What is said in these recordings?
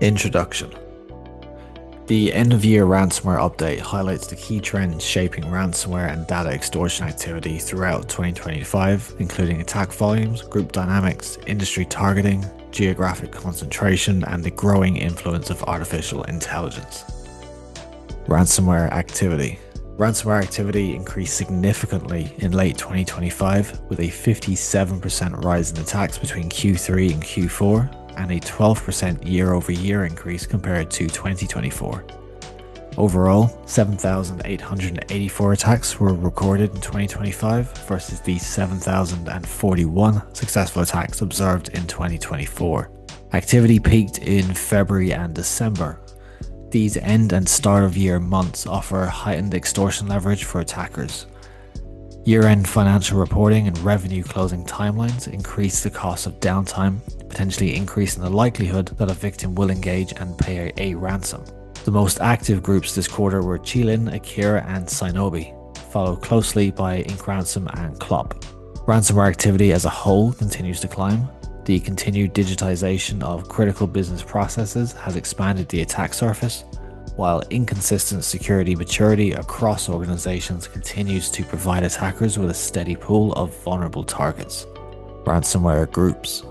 Introduction. The end-of-year ransomware update highlights the key trends shaping ransomware and data extortion activity throughout 2025, including attack volumes, group dynamics, industry targeting, geographic concentration, and the growing influence of artificial intelligence. Ransomware activity. Ransomware activity increased significantly in late 2025, with a 57% rise in attacks between Q3 and Q4, and a 12% year-over-year increase compared to 2024. Overall, 7,884 attacks were recorded in 2025 versus the 7,041 successful attacks observed in 2024. Activity peaked in February and December. These end and start of year months offer heightened extortion leverage for attackers. Year-end financial reporting and revenue closing timelines increase the cost of downtime, potentially increasing the likelihood that a victim will engage and pay a ransom. The most active groups this quarter were Qilin, Akira, and Shinobi, followed closely by InkRansom and Clop. Ransomware activity as a whole continues to climb. The continued digitization of critical business processes has expanded the attack surface, while inconsistent security maturity across organizations continues to provide attackers with a steady pool of vulnerable targets. Ransomware groups.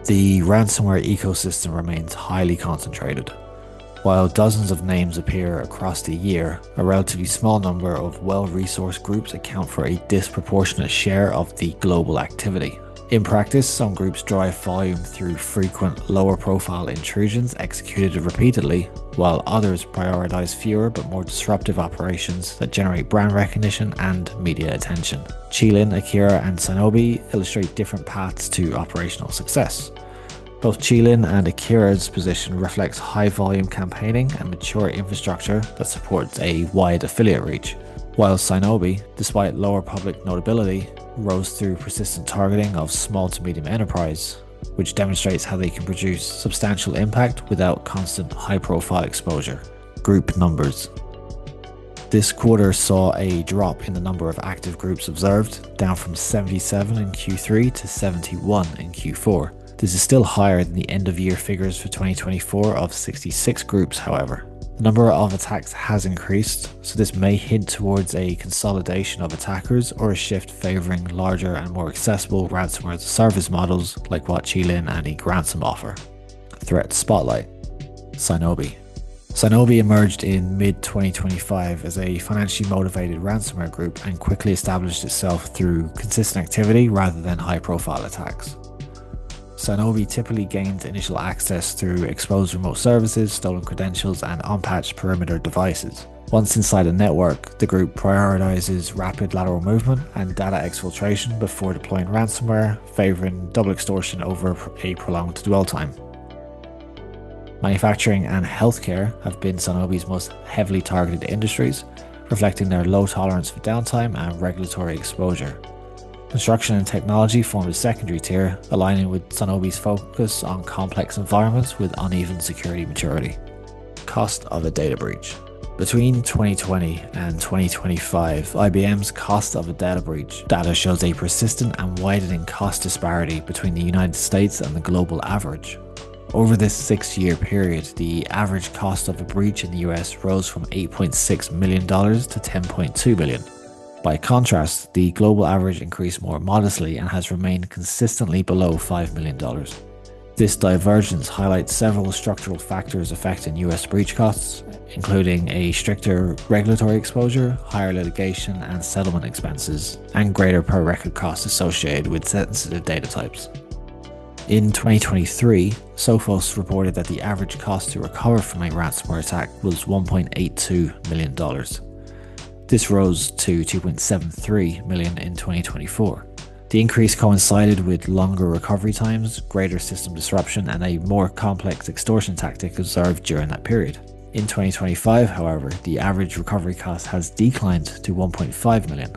The ransomware ecosystem remains highly concentrated. While dozens of names appear across the year, a relatively small number of well-resourced groups account for a disproportionate share of the global activity. In practice, some groups drive volume through frequent, lower-profile intrusions executed repeatedly, while others prioritize fewer but more disruptive operations that generate brand recognition and media attention. Qilin, Akira, and Shinobi illustrate different paths to operational success. Both Qilin and Akira's position reflects high-volume campaigning and mature infrastructure that supports a wide affiliate reach, while Shinobi, despite lower public notability, rose through persistent targeting of small to medium enterprise, which demonstrates how they can produce substantial impact without constant high-profile exposure. Group numbers. This quarter saw a drop in the number of active groups observed, down from 77 in Q3 to 71 in Q4. This is still higher than the end-of-year figures for 2024 of 66 groups, however. The number of attacks has increased, so this may hint towards a consolidation of attackers or a shift favoring larger and more accessible ransomware as a service models like what Qilin and InkRansom offer. Threat Spotlight. Shinobi. Shinobi emerged in mid-2025 as a financially motivated ransomware group and quickly established itself through consistent activity rather than high-profile attacks. Shinobi typically gains initial access through exposed remote services, stolen credentials, and unpatched perimeter devices. Once inside a network, the group prioritizes rapid lateral movement and data exfiltration before deploying ransomware, favoring double extortion over a prolonged dwell time. Manufacturing and healthcare have been Shinobi's most heavily targeted industries, reflecting their low tolerance for downtime and regulatory exposure. Construction and technology formed a secondary tier, aligning with Shinobi's focus on complex environments with uneven security maturity. Cost of a data breach. Between 2020 and 2025, IBM's cost of a data breach data shows a persistent and widening cost disparity between the United States and the global average. Over this 6-year period, the average cost of a breach in the US rose from $8.6 million to $10.2 million. By contrast, the global average increased more modestly and has remained consistently below $5 million. This divergence highlights several structural factors affecting US breach costs, including a stricter regulatory exposure, higher litigation and settlement expenses, and greater per record costs associated with sensitive data types. In 2023, Sophos reported that the average cost to recover from a ransomware attack was $1.82 million. This rose to $2.73 million in 2024. The increase coincided with longer recovery times, greater system disruption, and a more complex extortion tactic observed during that period. In 2025, however, the average recovery cost has declined to $1.5 million,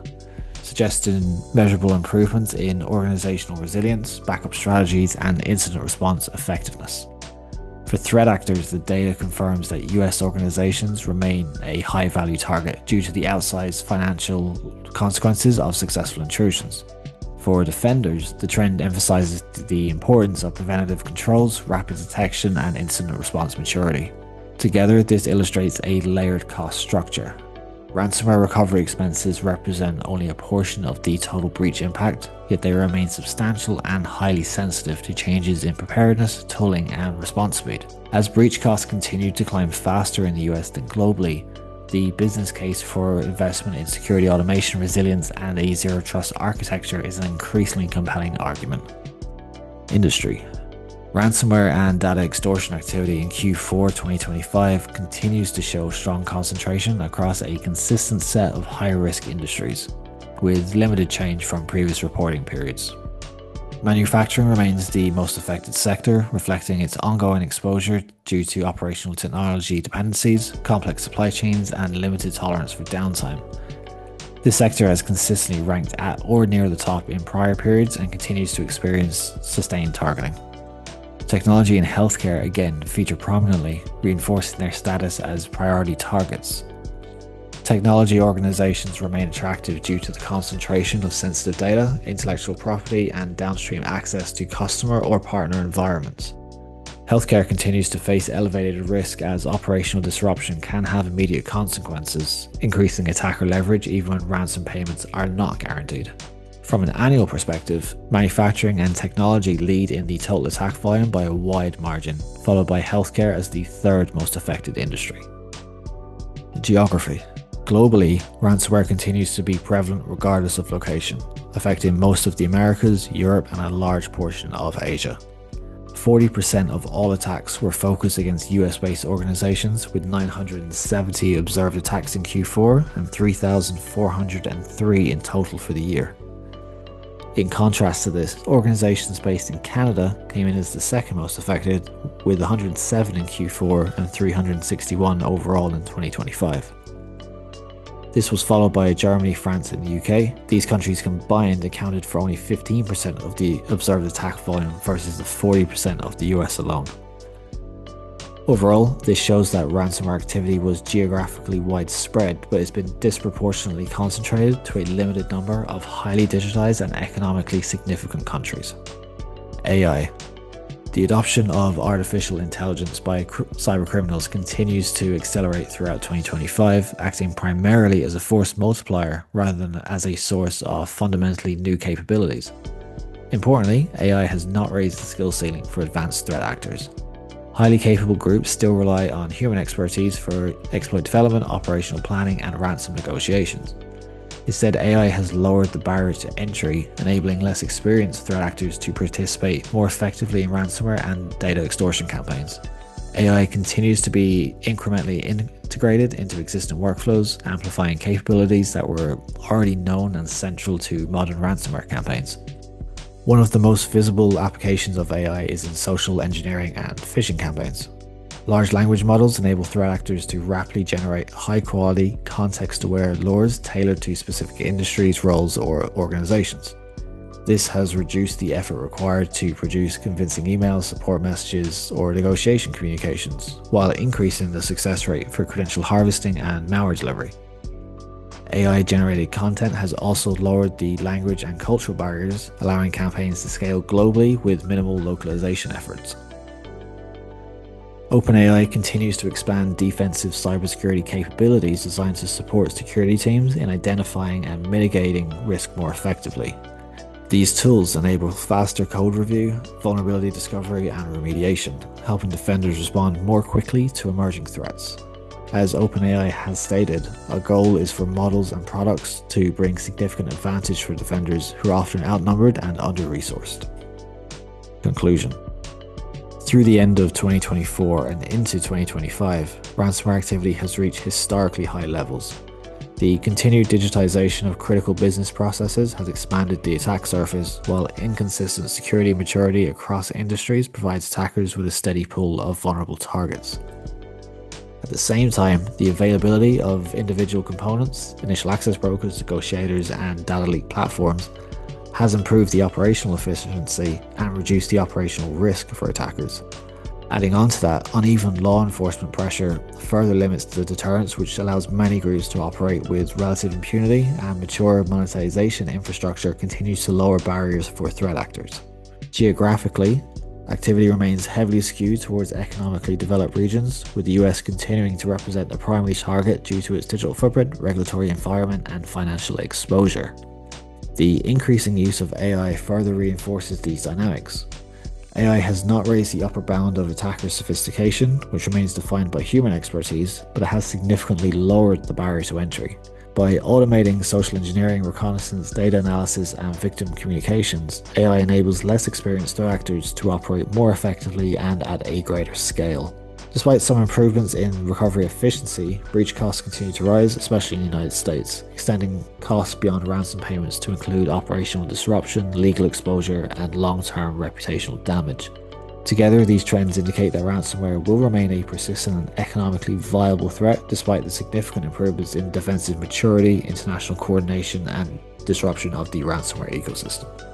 suggesting measurable improvements in organizational resilience, backup strategies, and incident response effectiveness. For threat actors, the data confirms that US organizations remain a high-value target due to the outsized financial consequences of successful intrusions. For defenders, the trend emphasizes the importance of preventative controls, rapid detection, and incident response maturity. Together, this illustrates a layered cost structure. Ransomware recovery expenses represent only a portion of the total breach impact, yet they remain substantial and highly sensitive to changes in preparedness, tooling, and response speed. As breach costs continue to climb faster in the US than globally, the business case for investment in security automation, resilience, and a zero trust architecture is an increasingly compelling argument. Industry. Ransomware and data extortion activity in Q4 2025 continues to show strong concentration across a consistent set of high-risk industries, with limited change from previous reporting periods. Manufacturing remains the most affected sector, reflecting its ongoing exposure due to operational technology dependencies, complex supply chains, and limited tolerance for downtime. This sector has consistently ranked at or near the top in prior periods and continues to experience sustained targeting. Technology and healthcare again feature prominently, reinforcing their status as priority targets. Technology organizations remain attractive due to the concentration of sensitive data, intellectual property, and downstream access to customer or partner environments. Healthcare continues to face elevated risk as operational disruption can have immediate consequences, increasing attacker leverage even when ransom payments are not guaranteed. From an annual perspective, manufacturing and technology lead in the total attack volume by a wide margin, followed by healthcare as the third most affected industry. Geography. Globally, ransomware continues to be prevalent regardless of location, affecting most of the Americas, Europe, and a large portion of Asia. 40% of all attacks were focused against US-based organizations, with 970 observed attacks in Q4 and 3,403 in total for the year. In contrast to this, organizations based in Canada came in as the second most affected, with 107 in Q4 and 361 overall in 2025. This was followed by Germany, France, and the UK. These countries combined accounted for only 15% of the observed attack volume versus the 40% of the US alone. Overall, this shows that ransomware activity was geographically widespread, but has been disproportionately concentrated to a limited number of highly digitized and economically significant countries. AI. The adoption of artificial intelligence by cybercriminals continues to accelerate throughout 2025, acting primarily as a force multiplier rather than as a source of fundamentally new capabilities. Importantly, AI has not raised the skill ceiling for advanced threat actors. Highly capable groups still rely on human expertise for exploit development, operational planning, and ransom negotiations. Instead, AI has lowered the barrier to entry, enabling less experienced threat actors to participate more effectively in ransomware and data extortion campaigns. AI continues to be incrementally integrated into existing workflows, amplifying capabilities that were already known and central to modern ransomware campaigns. One of the most visible applications of AI is in social engineering and phishing campaigns. Large language models enable threat actors to rapidly generate high-quality, context-aware lures tailored to specific industries, roles, or organizations. This has reduced the effort required to produce convincing emails, support messages, or negotiation communications, while increasing the success rate for credential harvesting and malware delivery. AI-generated content has also lowered the language and cultural barriers, allowing campaigns to scale globally with minimal localization efforts. OpenAI continues to expand defensive cybersecurity capabilities designed to support security teams in identifying and mitigating risk more effectively. These tools enable faster code review, vulnerability discovery, and remediation, helping defenders respond more quickly to emerging threats. As OpenAI has stated, our goal is for models and products to bring significant advantage for defenders who are often outnumbered and under-resourced. Conclusion. Through the end of 2024 and into 2025, ransomware activity has reached historically high levels. The continued digitization of critical business processes has expanded the attack surface, while inconsistent security maturity across industries provides attackers with a steady pool of vulnerable targets. At the same time, the availability of individual components, initial access brokers, negotiators, and data leak platforms has improved the operational efficiency and reduced the operational risk for attackers. Adding on to that, uneven law enforcement pressure further limits the deterrence, which allows many groups to operate with relative impunity, and mature monetization infrastructure continues to lower barriers for threat actors. Geographically, activity remains heavily skewed towards economically developed regions, with the US continuing to represent a primary target due to its digital footprint, regulatory environment, and financial exposure. The increasing use of AI further reinforces these dynamics. AI has not raised the upper bound of attacker sophistication, which remains defined by human expertise, but it has significantly lowered the barrier to entry. By automating social engineering, reconnaissance, data analysis, and victim communications, AI enables less experienced threat actors to operate more effectively and at a greater scale. Despite some improvements in recovery efficiency, breach costs continue to rise, especially in the United States, extending costs beyond ransom payments to include operational disruption, legal exposure, and long-term reputational damage. Together, these trends indicate that ransomware will remain a persistent and economically viable threat despite the significant improvements in defensive maturity, international coordination, and disruption of the ransomware ecosystem.